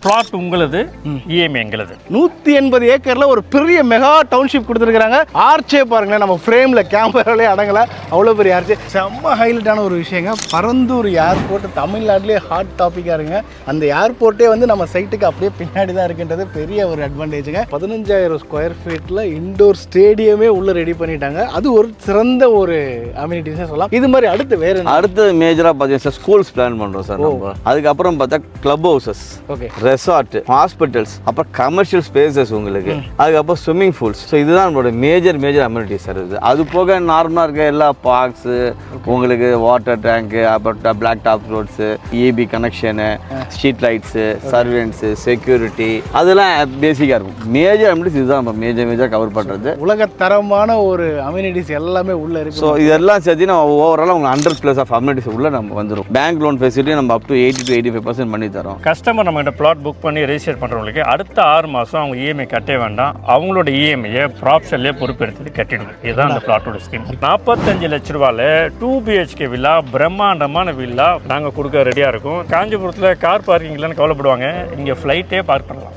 Plot உங்களது, EMI எங்களது. 180 ஏக்கர்ல ஒரு பெரிய மெகா டவுன்ஷிப் கொடுத்துருக்காங்க. ஆர்ச்சே பாருங்களேன், நம்ம ஃப்ரேம்ல கேமராலே அடங்கல, அவ்வளோ பெரிய ஆர்ச்சே. செம்ம ஹைலைட்டான ஒரு விஷயங்க. பரந்தூர் ஏர்போர்ட் தமிழ்நாட்டிலே ஹாட் டாப்பிக்காக இருங்க. அந்த ஏர்போர்ட்டே வந்து நம்ம சைட்டுக்கு அப்படியே பின்னாடி தான் இருக்குன்றது பெரிய ஒரு அட்வான்டேஜுங்க. 15,000 ஸ்கொயர் ஃபீட்டில் இண்டோர் ஸ்டேடியமே உள்ள ரெடி பண்ணிட்டாங்க. அது ஒரு சிறந்த ஒரு அம்யூனிட்டிஸே சொல்லலாம். இது மாதிரி அடுத்து மேஜராக பார்த்தீங்கன்னா ஸ்கூல்ஸ் பிளான் பண்ணுறோம் சார் நம்ம. அதுக்கப்புறம் பார்த்தா club houses, okay, resort, hospitals, அப்புறம் கமர்ஷியல் ஸ்பேசஸ் உங்களுக்கு, அதுக்கப்புறம் ஸ்விம்மிங் பூல்ஸ். ஸோ இதுதான் நம்மளோட மேஜர் அம்யூனிட்டிஸ் சார். இது அது போக நார்மலாக இருக்க எல்லா பார்க்ஸு உங்களுக்கு, வாட்டர் டேங்க்கு, அப்புறம் block top roads, EB connection, street lights, servants, security, அதெல்லாம் பேசிக்காக இருக்கும். மேஜர் அம்யூனிட்டிஸ் இதுதான் நம்ம மேஜர் கவர் பண்ணுறது. உலகத்தரமான ஒரு அம்யூனிட்டிஸ் எல்லாமே உள்ள இருக்கு. ஸோ இதெல்லாம் சேர்த்து நம்ம ஓவராலாக உங்களுக்கு 100+ ஆஃப் அம்யூனிட்டிஸ் உள்ள நம்ம வந்துடும். பேங்க் லோன் ஃபெசிலிட்டி நம்ம அப் டு 80 to 85% பண்ணி தரோம். கஸ்டமர் நம்மகிட்ட பிளாட் புக் பண்ணி ரெஜிஸ்டர் பண்ணுறவங்களுக்கு அடுத்த 6 மாதம் அவங்க இஎம்ஐ கட்டே வேண்டாம். அவங்களோட இஎம்ஐயை ப்ராப்ஷன்லேயே பொறுப்பெடுத்து கட்டிடுங்க. இதுதான் அந்த பிளாட்டோட ஸ்கீம். 45 லட்ச ரூபாயில் 2 BHK வில்லா, பிரம்மாண்டமான வில்லா நாங்கள் கொடுக்க ரெடியாக இருக்கும். காஞ்சிபுரத்தில் கார் பார்க்கிங் இல்லைன்னு கவலைப்படுவாங்க, இங்கே ஃப்ளைட்டே பார்க் பண்ணலாம்.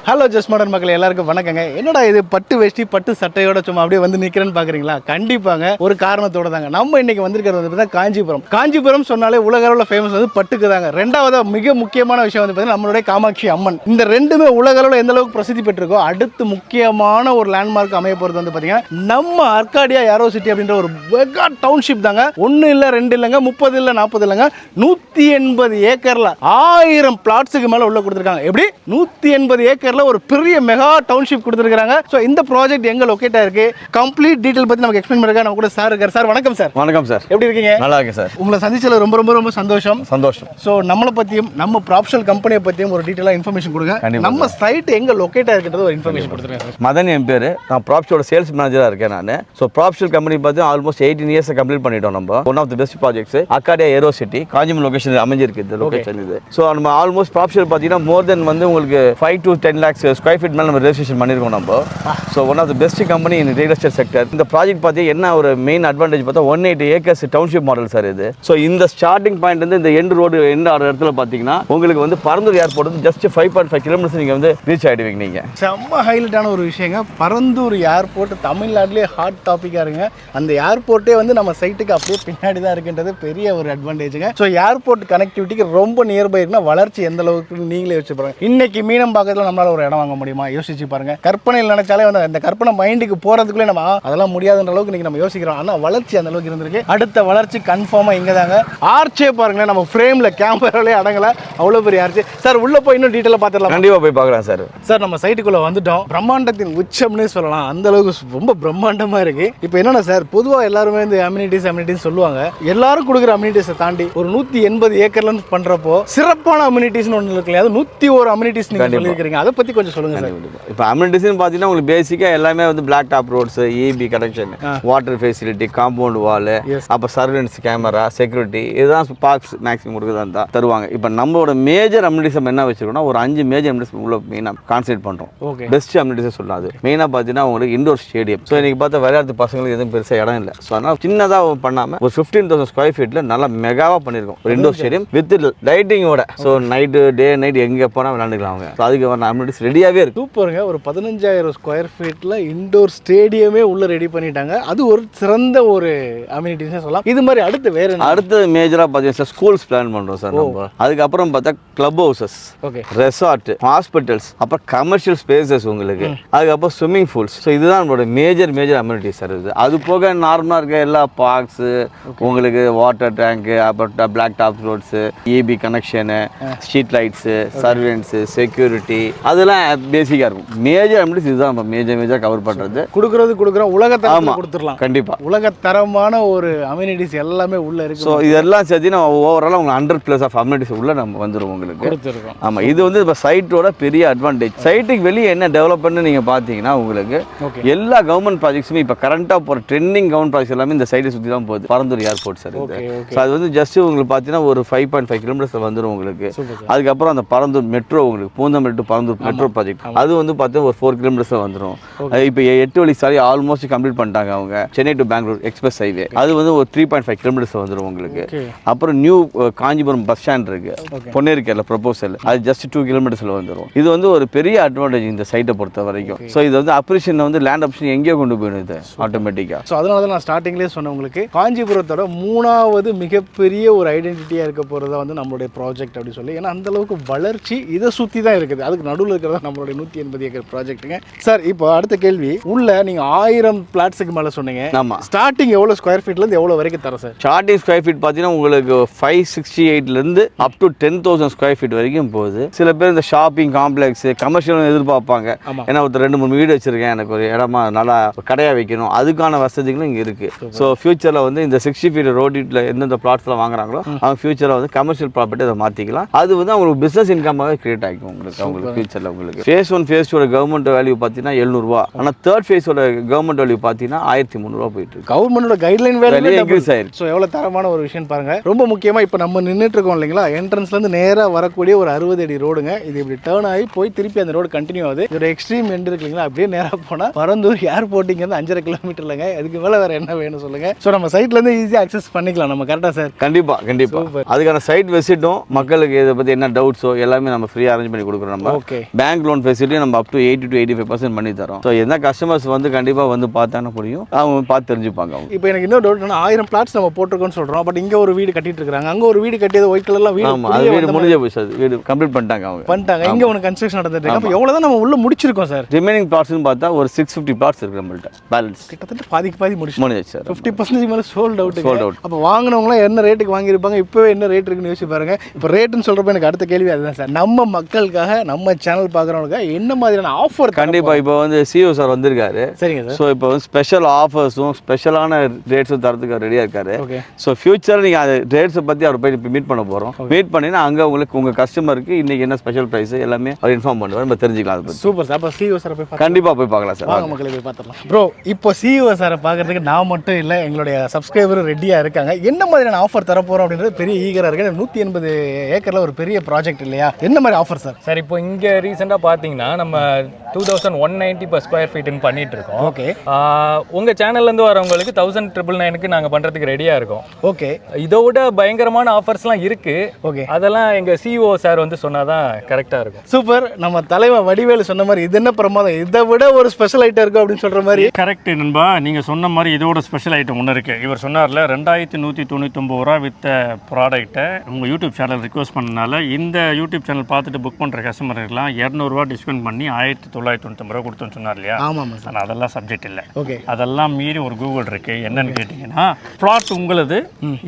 ஹலோ ஜஸ்ட் மாடர்ன் மக்கள் எல்லாருக்கும் வணக்கங்க. என்னடா இது பட்டு வேஷ்டி பட்டு சட்டையோட சும்மா அப்படியே வந்து நிற்கிறேன்னு பார்க்குறீங்களா? கண்டிப்பாங்க, ஒரு காரணத்தோட தாங்க. நம்ம இன்னைக்கு வந்திருக்கிறது வந்து பார்த்தீங்கன்னா காஞ்சிபுரம் சொன்னாலே உலக அளவில் ஃபேமஸ் வந்து பட்டுக்கு தாங்க. ரெண்டாவது மிக முக்கியமான விஷயம் வந்து பார்த்தீங்கன்னா நம்மளுடைய காமாட்சி அம்மன். இந்த ரெண்டுமே உலக அளவில் எந்த அளவுக்கு பிரசித்தி பெற்றிருக்கோ, அடுத்து முக்கியமான ஒரு லேண்ட்மார்க் அமைய போகிறது வந்து பார்த்தீங்கன்னா நம்ம அர்காடியா ஏரோ சிட்டி அப்படின்ற ஒரு மெகா டவுன்ஷிப் தாங்க. 1 இல்லை 2 இல்லைங்க, 30 இல்லை 40 இல்லைங்க, 180 ஏக்கரில் 1000 பிளாட்ஸுக்கு மேலே உள்ள கொடுத்துருக்காங்க. எப்படி 180 ஏக்கர் ஒரு பெரிய மெகா டவுன்ஷிப் கொடுத்திருக்காங்க. சோ இந்த ப்ராஜெக்ட் எங்க லொகேட் ஆயிருக்கு, கம்ப்ளீட் டீடைல் பத்தி நமக்கு எக்ஸ்பிளைன் பண்ணுங்க. நம்ம கூட சார் இருக்கார். சார் வணக்கம் சார். வணக்கம் சார், எப்படி இருக்கீங்க? நல்லா இருக்கேன் சார். உங்களை சந்திச்சதுல ரொம்ப ரொம்ப ரொம்ப சந்தோஷம். சோ நம்மளை பத்தியும் நம்ம ப்ராப்ஷல் கம்பெனியை பத்தியும் ஒரு டீடைலா இன்ஃபர்மேஷன் கொடுங்க. நம்ம சைட் எங்க லொகேட் ஆயிருக்குன்றது ஒரு இன்ஃபர்மேஷன் கொடுத்துருங்க சார். மதன் என் பேரு, நான் ப்ராப்ஷலோட சேல்ஸ் மேனேஜரா இருக்கேன் நான். ஸோ ப்ராப்ஷல் கம்பெனி பார்த்து ஆல்மோஸ்ட் 18 இயர்ஸ் கம்ப்ளீட் பண்ணிட்டோம். நம்ம one of the best projects Arcadia aero city Kanchipuram location அமைஞ்சிருக்கு. இந்த லொகேஷன் இது. ஸோ நம்ம ஆல்மோஸ்ட் ப்ராப்ஷல் பார்த்தீங்கன்னா மோர் தென் வந்து உங்களுக்கு 5 to 10 lakhs ஸ்கொயர் ஃபீட் நம்ம ரெஜிஸ்ட்ரேஷன் பண்ணியிருக்கோம் நம்ம. So one of the best company in real estate sector. இந்த ப்ராஜெக்ட் பார்த்தீங்கன்னா என்ன ஒரு மெயின் அட்வான்டேஜ் பார்த்தா 180 ஏக்கர்ஸ் டவுன்ஷிப் மாடல் சார் இது. ஸோ இந்த ஸ்டார்டிங் பாயிண்ட் வந்து இந்த எண்ட் ரோடு எண்ட் ஆகிற இடத்துல பார்த்தீங்கன்னா உங்களுக்கு வந்து பரந்தூர் ஏர்போர்ட் வந்து ஜஸ்ட் 5.5 கிலோமீட்டர்ஸ் நீங்கள் வந்து ரீச் ஆகிடுவீங்க. நீங்கள் செம்ம ஹைலைட்டான ஒரு விஷயங்க. பரந்தூர் ஏர்போர்ட் தமிழ்நாட்டிலே ஹாட் டாப்பிக்காக இருங்க. அந்த ஏர்போர்ட்டே வந்து நம்ம சைட்டுக்கு அப்படியே பின்னாடி தான் இருக்குன்றது பெரிய ஒரு அட்வான்டேஜுங்க. ஸோ ஏர்போர்ட் கனெக்டிவிட்டிக்கு ரொம்ப நியர்பை இருக்குன்னா வளர்ச்சி எந்த அளவுக்கு நீங்களே வச்சு பாருங்க. இன்னைக்கு மீனம்பாக்கத்தில் நம்மளால ஒரு இடம் வாங்க முடியுமா? யோசிச்சு பாருங்க. கற்பனையில் நினைச்சாலே வந்து அந்த கற்பனை மைண்டுக்கு போறதுக்குள்ளே நம்ம அதெல்லாம் முடியாதுன்ற அளவுக்கு இன்னைக்கு நம்ம யோசிக்கிறோம். ஆனால் வளர்ச்சி அந்த அளவுக்கு இருந்திருக்கு. அடுத்த வளர்ச்சி கன்ஃபார்மா இங்க தாங்க. ஆர்ச்சே பாருங்களேன், நம்ம ஃப்ரேம்ல கேமராலே அடங்கல, அவ்வளோ பெரிய ஆர்ச்சே. சார் உள்ள போய் இன்னும் டீட்டெயிலாக பார்த்துடலாம். கண்டிப்பாக போய் பார்க்கலாம் சார். சார் நம்ம சைட்டுக்குள்ள வந்துட்டோம். பிரம்மாண்டத்தின் உச்சம்னே சொல்லலாம். அந்த அளவுக்கு ரொம்ப பிரம்மாண்டமா இருக்கு. இப்போ என்னன்னா சார், பொதுவாக எல்லாருமே இந்த அம்யூனிட்டிஸ் சொல்லுவாங்க. எல்லாரும் கொடுக்குற அம்யூனிட்டிஸை தாண்டி ஒரு 180 ஏக்கர்ல பண்றப்போ சிறப்பான அம்யூனிட்டிஸ்னு ஒன்று இருக்கு இல்லையா? அது 101 அம்யூனிட்டிஸ் நீங்க சொல்லியிருக்கீங்க. அதை பத்தி கொஞ்சம் சொல்லுங்க சார். இப்போ அம்யூனிட்டிஸ்னு பார்த்தீங்கன்னா உங்களுக்கு பேசிக்காக எல்லாமே வந்து black top roads, EB connection, water facility, compound wall, அப்போ சர்வெண்ட்ஸ், கேமரா, செக்யூரிட்டி, இதுதான் பார்க்ஸ் மேக்ஸிமம் கொடுக்குறதா தான் தருவாங்க. இப்போ நம்மளோட மேஜர் அம்யூனிட்டிஸ் என்ன வச்சிருக்கோம்னா ஒரு 5 மேஜர் அம்யூனிட்டிஸ் உள்ள மெயினாக கான்சென்ட்ரேட் பண்ணுறோம். பெஸ்ட் அம்யூனிட்டிஸ் சொல்லாது. மெயினாக பார்த்தீங்கன்னா உங்களுக்கு இண்டோர் ஸ்டேடியம். ஸோ இன்னைக்கு பார்த்தா விளையாட்டு பசங்களுக்கு எதுவும் பெருசாக இடம் இல்லை. ஸோ அதனால் சின்னதாக பண்ணாமல் ஒரு 15,000 ஸ்கொயர் ஃபீட்டில் நல்லா மெகாவாக பண்ணியிருக்கோம் ஒரு இண்டோர் ஸ்டேடியம் வித் லைட்டிங்கோட. ஸோ நைட்டு டே நைட் எங்கே போனால் விளையாண்டுக்கலாம் அவங்க. ஸோ அதுக்கு வர அம்யூனிட்டிஸ் ரெடியாகவே இருக்கு. சூப்பருங்க. ஒரு 15,000 ஸ்கொயர் ஃபீட்டில் இண்டோர் ஸ்டேடியமே உள்ள ரெடி பண்ணிட்டாங்க. அது ஒரு சிறந்த ஒரு அம்யூனிட்டிஸ்னே சொல்லலாம். இது மாதிரி அடுத்து மேஜராக பார்த்தீங்கன்னா ஸ்கூல்ஸ் பிளான் பண்ணுறோம் சார் நம்ம. அதுக்கப்புறம் பார்த்தா கிளப் ஹவுசஸ், ரெசார்ட், ஹாஸ்பிட்டல்ஸ், அப்புறம் கமர்ஷியல் ஸ்பேசஸ் உங்களுக்கு, அதுக்கப்புறம் ஸ்விம்மிங் பூல்ஸ். ஸோ இதுதான் நம்மளோட மேஜர் அம்யூனிட்டிஸ் சார் இது. அது போக நார்மலாக இருக்க எல்லா பார்க்ஸு உங்களுக்கு, வாட்டர் டேங்க்கு, அப்புறம் block top roads, EB connection, street lights, servants, security, அதெல்லாம் பேசிக்காக இருக்கும். மேஜர் அம்யூனிட்டிஸ் இதுதான் நம்ம மேஜர் கவர் பண்ணுறது. கொடுக்குறோம் உலகத்தரமாக கொடுத்துடலாம். கண்டிப்பாக உலகத்தரமான ஒரு அம்யூனிட்டிஸ் எல்லாமே உள்ள இருக்கு. ஸோ இதெல்லாம் சேர்த்து நம்ம ஓவராலாக உங்களுக்கு 100+ ஆஃப் அம்யூனிட்டிஸ் உள்ள நம்ம வந்துடும் உங்களுக்கு. ஆமாம், இது வந்து இப்போ சைட்டோட பெரிய அட்வான்டேஜ். சைட்டுக்கு வெளியே என்ன டெவலப்மெண்ட் நீங்கள் பார்த்தீங்கன்னா உங்களுக்கு எல்லா கவர்மெண்ட் ப்ராஜெக்ட்ஸுமே இப்போ கரண்டாக போகிற ட்ரெண்டிங் கவர்மெண்ட் ப்ராஜெக்ட்ஸ் எல்லாமே இந்த சைட்டை சுற்றி தான் போகுது. பரந்தூர் ஏர்போர்ட் சார் இது. ஸோ அது வந்து ஜஸ்ட் உங்களுக்கு பார்த்தீங்கன்னா ஒரு 5.5 கிலோமீட்டர்ஸ் வந்துடும் உங்களுக்கு. அதுக்கப்புறம் அந்த பரந்தூர் மெட்ரோ உங்களுக்கு Poonamallee to Parandur metro project. அது வந்து பார்த்தா ஒரு 4 கிலோமீட்டர்ஸ் வந்துடும். இப்போ 8 வழி சாலை ஆல்மோஸ்ட் கம்ப்ளீட் பண்ணிட்டாங்க அவங்க. Chennai to Bangalore express highway அது வந்து ஒரு 3.5 கிலோமீட்டர்ஸ் வந்துடும் உங்களுக்கு. அப்புறம் நியூ காஞ்சிபுரம் பஸ் ஸ்டாண்ட் இருக்கு, பொன்னேரிக்கல்ல ப்ரொபோசல், அது ஜஸ்ட் 2 கிலோமீட்டர்ஸ்ல வந்துடும். இது வந்து ஒரு பெரிய அட்வான்டேஜ் இந்த சைட்டை பொறுத்த வரைக்கும். ஸோ இது வந்து அப்ரிஷியேஷன் வந்து லேண்ட் அப்ரிஷியேஷன் எங்கேயோ கொண்டு போயிடுது ஆட்டோமேட்டிக்கா. ஸோ அதனால தான் நான் ஸ்டார்டிங்லேயே சொன்னேன் உங்களுக்கு, காஞ்சிபுரத்தோட 3வது மிகப்பெரிய ஒரு ஐடென்டிட்டியாக இருக்க போகிறதா வந்து நம்மளுடைய ப்ராஜெக்ட் அப்படி சொல்லி. ஏன்னா அந்த அளவுக்கு வளர்ச்சி இதை சுற்றி தான் இருக்குது. அதுக்கு நடுவில் இருக்கிறதா நம்மளுடைய 180 ஏக்கர் ப்ராஜெக்ட்டுங்க. சார் இப்போ அடுத்த கேள்வி, உள்ள நீங்கள் 1000 பிளாட்ஸுக்கு மேலே சொன்னீங்க. ஆமாம். ஸ்டார்டிங் எவ்வளோ ஸ்கொயர் ஃபீட்லேருந்து எவ்வளோ வரைக்கும் தரோம் சார்? ஸ்டார்டிங் ஸ்கொயர் ஃபீட் பார்த்தீங்கன்னா உங்களுக்கு 568லேருந்து அப் டு 10,000 ஸ்கொயர் ஃபீட் வரைக்கும் போகுது. சில பேர் இந்த ஷாப்பிங் காம்ப்ளெக்ஸ் கமர்ஷியல் எதிர்பார்ப்பாங்க. ஏன்னா ஒருத்தர் 2-3 வீடு வச்சிருக்கேன், எனக்கு ஒரு இடமா நல்லா கடையாக வைக்கணும், அதுக்கான வசதிகளும் இங்கே இருக்கு. ஸோ ஃபியூச்சரில் வந்து இந்த 60 ஃபீட் ரோட்டில் எந்தெந்த பிளாட்ஸ்லாம் வாங்குறாங்களோ அவங்க ஃபியூச்சரில் வந்து கமர்ஷியல் ப்ராப்பர்ட்டி அதை மாற்றிக்கலாம். அது வந்து அவங்களுக்கு பிஸ்னஸ் இன்கமாக கிரியேட் ஆகிக்கும் உங்களுக்கு ஃபியூச்சரில். உங்களுக்கு ஃபேஸ் 1 ஃபேஸ் 2 கவர்மெண்ட் வேல்யூ பார்த்தீங்கன்னா 700 ரூபா. ஆனால் தேர்ட் ஃபேஸோட கவர்மெண்ட் வேல்யூ பார்த்தீங்கன்னா 1300 ரூபா போயிட்டு இருக்கு. கவர்மெண்டோட கைட்லைன் வேல்யூ இன்க்ரீஸ் ஆயிருக்கு. ஸோ எவ்வளோ தரமான ஒரு விஷயம் பாருங்க. ரொம்ப முக்கியமாக இப்போ நம்ம நின்றுட்டு இருக்கோம் இல்லைங்களா, என்ட்ரன்ஸ்லேருந்து நேராக வரக்கூடிய ஒரு 60 அடி ரோடுங்க. இது இப்படி டேர்ன் ஆகி போய் திருப்பி அந்த ரோடு கண்டினியூ ஆகுது. இதோட எக்ஸ்ட்ரீம் எண்ட் இருக்கு இல்லைங்களா, அப்படியே நேராக போனால் பரந்தூர் ஏர்போர்ட்டிங் வந்து 5.5 கிலோமீட்டர்லங்க. அதுக்கு மேலே வேறு என்ன வேணும் சொல்லுங்க. ஸோ நம்ம சைட்லேருந்து ஈஸியாக அக்சஸ் பண்ணிக்கலாம் நம்ம. கரெக்டாக சார்? கண்டிப்பாக அதுக்கான சைட் விசிட்டும் மக்களுக்கு இதை பற்றி என்ன டவுட்ஸோ எல்லாமே நம்ம ஃப்ரீயாக அரேஞ்ச் பண்ணி கொடுக்குறோம். நம்ம ஓகே பேங்க் லோன் ஃபெசிலிட்டி நம்ம அப் டு 80 to 85% பண்ணி தரோம். ஸோ என்ன கஸ்டமர்ஸ் வந்து கண்டிப்பாக வந்து பார்த்தானே புரியும், அவங்க பார்த்து தெரிஞ்சுப்பாங்க. அவங்க இப்போ எனக்கு இன்னொரு டவுட், 1000 பிளாட்ஸ் நம்ம போட்டிருக்கோம்னு சொல்கிறோம், பட் இங்கே ஒரு வீடு கட்டிட்டு இருக்காங்க, அங்கே ஒரு வீடு கட்டியது ஒயிட் கலர்லாம் வீடு. ஆமாம், அது வீடு முடிஞ்ச போய் சார், வீடு கம்ப்ளீட் பண்ணிட்டாங்க அவங்க. இங்கே ஒன்று கன்ஸ்ட்ரக்ஷன் நடந்துட்டு இருக்கு. அப்போ எவ்வளோ தான் நம்ம உள்ள முடிச்சிருக்கோம் சார்? ரிமைனிங் பிளாட்ஸ்னு பார்த்தா ஒரு 650 பிளாட்ஸ் இருக்கு நம்மள்ட்ட. பேலன்ஸ் கிட்டத்தட்ட பாதி முடிச்சு சார். 50% மேலே சோல்ட் அவுட். அப்போ வாங்கினவங்களாம் என்ன ரேட்டுக்கு வாங்கியிருப்பாங்க, இப்போவே என்ன ரேட் இருக்குன்னு யோசிச்சு பாருங்க. இப்போ ரேட்டுன்னு சொல்கிறப்ப எனக்கு அடுத்த கேள்வி அதுதான் சார். நம்ம மக்களுக்காக, நம்ம சேனல் பார்க்குறவங்களுக்காக என்ன மாதிரியான ஆஃபர்? கண்டிப்பாக இப்போ வந்து சிஓ சார் வந்திருக்காரு. சரிங்க சார். ஸோ இப்போ வந்து ஸ்பெஷல் ஆஃபர்ஸும் ஸ்பெஷலான ரேட்ஸும் தரத்துக்கு ரெடியாக இருக்காரு. ஓகே. ஸோ ஃபியூச்சர் நீங்கள் அது ரேட்ஸை பற்றி அவர் போய் மீட் பண்ண போகிறோம். மீட் பண்ணினா அங்கே உங்களுக்கு உங்கள் கஸ்டமருக்கு இன்னைக்கு என்ன ஸ்பெஷல் ப்ரைஸ் எல்லாமே அவர் இன்ஃபார்ம் பண்ணுவார், நம்ம தெரிஞ்சுக்கலாம். அது சூப்பர் சார். அப்போ சிஓ சார் போய் கண்டிப்பாக போய் பார்க்கலாம் சார். வாங்க மக்களை போய் பார்த்துக்கலாம். ப்ரோ, இப்போ சிஓ சாரை பார்க்கறதுக்கு நான் மட்டும் இல்லை, எங்களுடைய சப்ஸ்கிரைபரும் ரெடியாக இருக்காங்க. என்ன மாதிரியான ஆஃபர் தர போகிறோம் அப்படின்றது பெரிய ஈகராக இருக்கு. 180 ஏக்கரில் ஒரு பெரிய ப்ராஜெக்ட் இல்லையா, என்ன மாதிரி ஆஃபர் சார்? சார் இப்போ இங்கே ரீசெண்டாக பார்த்தீங்கன்னா நம்ம 2190 per ஸ்கொயர் ஃபீட்னு பண்ணிட்டு இருக்கோம். ஓகே. உங்கள் சேனல்லேருந்து வரவங்களுக்கு 1999க்கு நாங்கள் பண்ணுறதுக்கு ரெடியாக இருக்கோம். ஓகே. இதோட பயங்கரமான ஆஃபர்ஸ்லாம் இருக்கு. ஓகே. அதெல்லாம் எங்கள் சிஓ சார் வந்து சொன்னாதான் கரெக்டாக இருக்கும். சூப்பர். நம்ம தலைவர் வடிவேலு சொன்ன மாதிரி இது என்ன பிரமாதம், இதை விட ஒரு ஸ்பெஷல் ஐட்டம் இருக்கும் அப்படின்னு சொல்கிற மாதிரி. கரெக்ட் நண்பா, நீங்கள் சொன்ன மாதிரி இதோட ஸ்பெஷல் ஐட்டம் ஒன்று இருக்குது. இவர் சொன்னார்ல 2199 ரூபா வித்த ப்ராடக்ட்டை உங்கள் யூடியூப் சேனல் ரிக்வஸ்ட் பண்ணனால இந்த யூடியூப் சேனல் பார்த்துட்டு புக் பண்ணுற கஸ்டமருக்குலாம் 200 ரூபா டிஸ்கவுண்ட் பண்ணி 1999 ரூபா கொடுத்தோன்னு சொன்னார் இல்லையா. ஆமாம் சார். ஆனால் அதெல்லாம் சப்ஜெக்ட் இல்லை. ஓகே. அதெல்லாம் மீறி ஒரு கூகுள் இருக்குது. என்னன்னு கேட்டிங்கன்னா, பிளாட் உங்களது,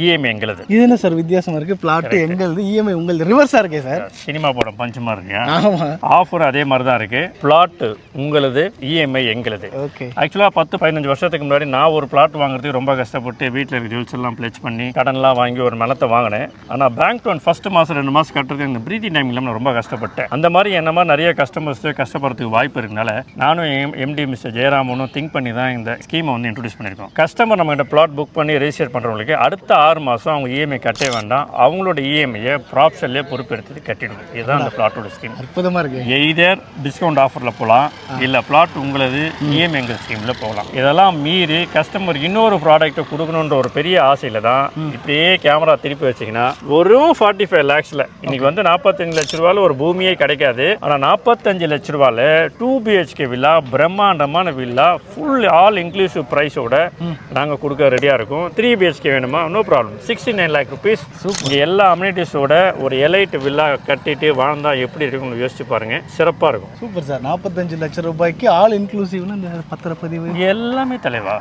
இஎம்ஐ எங்களது. இது என்ன சார் வித்தியாசமாக இருக்குது? பிளாட் எங்களது, இஎம்ஐ உங்களது, ரிவர்ஸாக இருக்கே சார். சினிமா படம் பஞ்சமாக இருக்கு. ஆமாம். ஆஃபர் அதே மாதிரி தான் இருக்குது. பிளாட் உங்களது, இஎம்ஐ எங்களது. ஓகே. ஆக்சுவலாக 10-15 வருஷத்துக்கு முன்னாடி நான் ஒரு பிளாட் வாங்குறதுக்கு ரொம்ப கஷ்டப்பட்டு வீட்டில் இருக்க ஜுவல்ஸ் எல்லாம் பிளேச் பண்ணி கடன்லாம் வாங்கி ஒரு நிலத்தை வாங்கினேன். ஆனால் பேங்க் லோன் ஃபர்ஸ்ட் மாதம் 2 மாதம் கட்டுறதுக்கு இந்த ப்ரீதிங் டைம் இல்லாமல் ரொம்ப கஷ்டப்பட்டேன். அந்த மாதிரி என்ன மாதிரி நிறைய கஸ்டமர்ஸ் கஷ்டப்படுறதுக்கு வாய்ப்பு இருக்கனால நானும் எம்டி மிஸ்டர் ஜெயராமனும் திங்க் பண்ணி தான் இந்த ஸ்கீமை வந்து இன்ட்ரடியூஸ் பண்ணியிருக்கோம். கஸ்டமர் நம்மகிட்ட பிளாட் புக் பண்ணி ரெஜிஸ்டர் பண்ணுறவங்களுக்கு அடுத்த 6 மாதம் அவங்க இஎம்ஐ கட்டே வேண்டாம், அவங்களோட இஎம்ஐயை ப்ராப்ஷன்லேயே பொறுப்பெடுத்து கட்டிடுவோம். இதுதான் அந்த பிளாட்டோட ஸ்கீம். அற்புதமாக இருக்குது. எய்தர் டிஸ்கவுண்ட் ஆஃபரில் போகலாம், இல்லை பிளாட் உங்களது இஎம்ஐ எங்கள் ஸ்கீமில் போகலாம். இதெல்லாம் மீறி கஸ்டமர் இன்னொரு ப்ராடக்ட்டை கொடுக்கணுன்ற ஒரு பெரிய ஆசையில் தான் இப்படியே கேமரா திருப்பி வச்சிங்கன்னா வெறும் 45 lakhsல இன்னைக்கு வந்து 45 லட்ச ரூபாயில் ஒரு பூமியே கிடைக்காது. ஆனால் 45 லட்ச ரூபாயில் 2 BHK வில்லா, பிரம்மாண்டமான வில்லா, ஃபுல் ஆல் இன்க்ளூசிவ் ப்ரைஸோட நாங்கள் கொடுக்க ரெடியாக இருக்கும். 3 BHK வேணுமா, நோ ப்ராப்ளம், 69 lakh rupees. இங்கே எல்லா அம்யூனிட்டிஸோட ஒரு எலைட் வில்லா கட்டிட்டு வாழ்ந்தா எப்படி இருக்குன்னு யோசிச்சு பாருங்க, சிறப்பாக இருக்கும். Super sir. 45 லட்சம் ரூபாய்க்கு ஆல் இன்க்ளூசிவ்னு இந்த பத்திரப்பதிவு எல்லாமே தலைவா,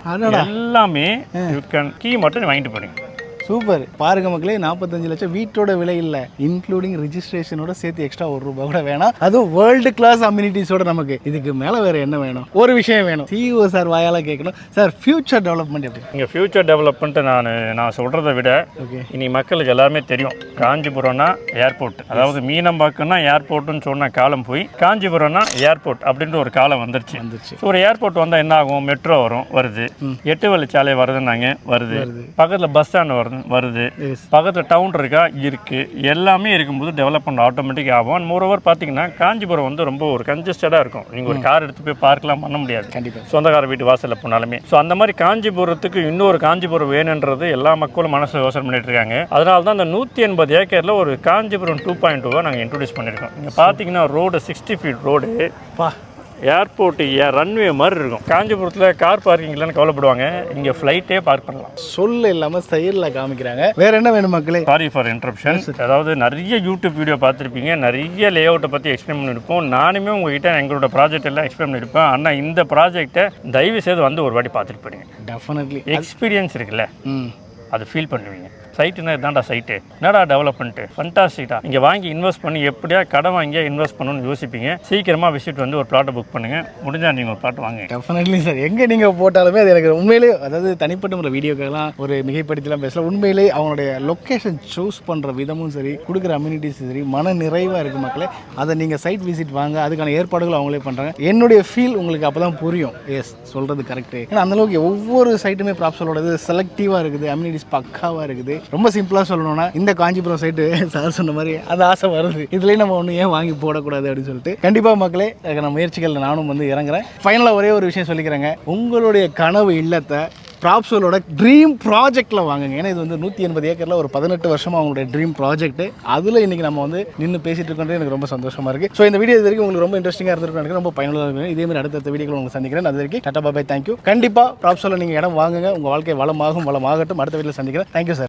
எல்லாமே யூ கேன் கீ மட்டும் வாங்கிட்டு போறீங்க. சூப்பர். பாருங்க மக்களே, 45 லட்சம் வீட்டோட விலை இல்லை, இன்க்ளூடிங் ரிஜிஸ்ட்ரேஷனோட சேர்த்து எக்ஸ்ட்ரா 1 ரூபாய் கூட வேணாம். அதுவும் வேர்ல்டு கிளாஸ் அம்யூனிட்டிஸோட நமக்கு இதுக்கு மேலே வேறு என்ன வேணும்? ஒரு விஷயம் வேணும், சிஇஓ சார் வாயால் கேட்கணும் சார், ஃபியூச்சர் டெவலப்மெண்ட் எப்படி? இங்கே ஃபியூச்சர் டெவலப்மெண்ட் நான் சொல்கிறத விட இனி மக்களுக்கு எல்லாமே தெரியும். காஞ்சிபுரம்னா ஏர்போர்ட், அதாவது மீனம்பாக்கம்னா ஏர்போர்ட்டுன்னு சொன்ன காலம் போய் காஞ்சிபுரம்னா ஏர்போர்ட் அப்படின்ற ஒரு காலம் வந்துருச்சு. ஒரு ஏர்போர்ட் வந்தால் என்ன ஆகும்? மெட்ரோ வருது, 8 வழிச்சாலை வருதுன்னாங்க, வருது. பக்கத்தில் பஸ் ஸ்டாண்ட் வருது, வருது, பக்கத்தில் டவுன் இருக்கா இருக்கு, எல்லாமே இருக்கும்போது டெவலப்மெண்ட் ஆட்டோமேட்டிக் ஆகும். அண்ட் மோரோவர் பார்த்தீங்கன்னா காஞ்சிபுரம் வந்து ரொம்ப ஒரு கன்ஜஸ்டடாக இருக்கும். நீங்கள் ஒரு கார் எடுத்து போய் பார்க்கலாம் பண்ண முடியாது, கண்டிப்பாக சொந்தக்கார வீட்டு வாசலில் போனாலுமே. ஸோ அந்த மாதிரி காஞ்சிபுரத்துக்கு இன்னொரு காஞ்சிபுரம் வேணுன்றது எல்லா மக்களும் மனசில் யோசனை பண்ணிட்டு இருக்காங்க. அதனால தான் அந்த 180 ஏக்கரில் ஒரு காஞ்சிபுரம் 2.0 நாங்கள் இன்ட்ரடியூஸ் பண்ணியிருக்கோம். இங்கே பார்த்தீங்கன்னா road 60 feet road, airport runway மாதிரி இருக்கும். காஞ்சிபுரத்தில் கார் பார்க்கிங் இல்லைன்னு கவலைப்படுவாங்க, இங்கே ஃப்ளைட்டே பார்க் பண்ணலாம். சொல்ல இல்லாமல் சைடில் காமிக்கிறாங்க. வேற என்ன வேணும் மக்களே? Sorry for interruption. அதாவது நிறைய யூடியூப் வீடியோ பார்த்துருப்பீங்க, நிறைய லே அவுட்டை பற்றி எக்ஸ்பிளைன் பண்ணியிருப்போம். நானுமே உங்ககிட்ட எங்களோட ப்ராஜெக்ட் எல்லாம் எக்ஸ்பிளைன் பண்ணியிருப்பேன். ஆனால் இந்த ப்ராஜெக்டை தயவு செய்து வந்து ஒரு வாட்டி பார்த்துட்டு போயிடுங்க. டெஃபினெட்லி எக்ஸ்பீரியன்ஸ் இருக்குல்ல, அது ஃபீல் பண்ணுவீங்க. சைட்டுனா இதான்டா சைட்டு, என்னடா டெவலப்மெண்ட்டு, ஃபண்டாஸ்டிக்கா. இங்கே வாங்கி இன்வெஸ்ட் பண்ணி எப்படியா கடன் வாங்கியா இன்வெஸ்ட் பண்ணணும்னு யோசிப்பீங்க. சீக்கிரமாக விசிட் வந்து ஒரு பிளாட்டை புக் பண்ணுங்கள். முடிஞ்சால் நீங்கள் ஒரு பிளாட் வாங்க. டெஃபினெட்லி சார், எங்கே நீங்கள் போட்டாலுமே அது எனக்கு உண்மையிலே, அதாவது தனிப்பட்ட ஒரு வீடியோக்கெல்லாம் ஒரு மிகைப்படுத்திலாம் பேசலாம். உண்மையிலே அவங்களுடைய லொக்கேஷன் சூஸ் பண்ணுற விதமும் சரி, கொடுக்குற அம்யூனிட்டிஸும் சரி, மன நிறைவாக இருக்குது மக்களே. அதை நீங்கள் சைட் விசிட் வாங்க, அதுக்கான ஏற்பாடுகள் அவங்களே பண்ணுறாங்க. என்னுடைய ஃபீல் உங்களுக்கு அப்போ தான் புரியும். எஸ், சொல்கிறது கரெக்டு. ஏன்னா அந்தளவுக்கு ஒவ்வொரு சைட்டுமே ப்ராப்ஸலோடது செலக்டிவாக இருக்குது, அம்யூனிட்டிஸ் பக்காவாக இருக்குது. ரொம்ப சிம்பிளாக சொல்லணும்னா இந்த காஞ்சிபுரம் சைட்டு சார் சொன்ன மாதிரி அந்த ஆசை வருது, இதுலேயே நம்ம ஒன்று ஏன் வாங்கி போடக்கூடாது அப்படின்னு சொல்லிட்டு கண்டிப்பாக மக்களே அதுக்கான முயற்சிகள் நானும் வந்து இறங்குறேன். ஃபைனலாக ஒரே ஒரு விஷயம் சொல்லிக்கிறேங்க, உங்களுடைய கனவு இல்லத்தை ப்ராப்ஸோலோட ட்ரீம் ப்ராஜெக்டில் வாங்குங்க. ஏன்னா இது வந்து 180 ஏக்கரில் ஒரு 18 வருஷமாக அவங்களுடைய ட்ரீம் ப்ராஜெக்ட். அதில் இன்றைக்கி நம்ம வந்து நின்று பேசிகிட்டு இருக்கோன்றது எனக்கு ரொம்ப சந்தோஷமாக இருக்குது. ஸோ இந்த வீடியோ இது வரைக்கும் உங்களுக்கு ரொம்ப இன்ட்ரெஸ்டிங்காக இருந்திருக்கும், எனக்கு ரொம்ப பயனுள்ளதாக இருக்கும். இதே மாதிரி அடுத்த வீடியோவில் உங்களுக்கு சந்திக்கிறேன். அது வரைக்கும் டாடா பாய், தேங்க்யூ. கண்டிப்பாக ப்ராப்ஸோவில் நீங்கள் இடம் வாங்குங்க, உங்கள் வாழ்க்கை வளமாகட்டும். அடுத்த வீடியோவில் சந்திக்கிறேன். Thank you sir.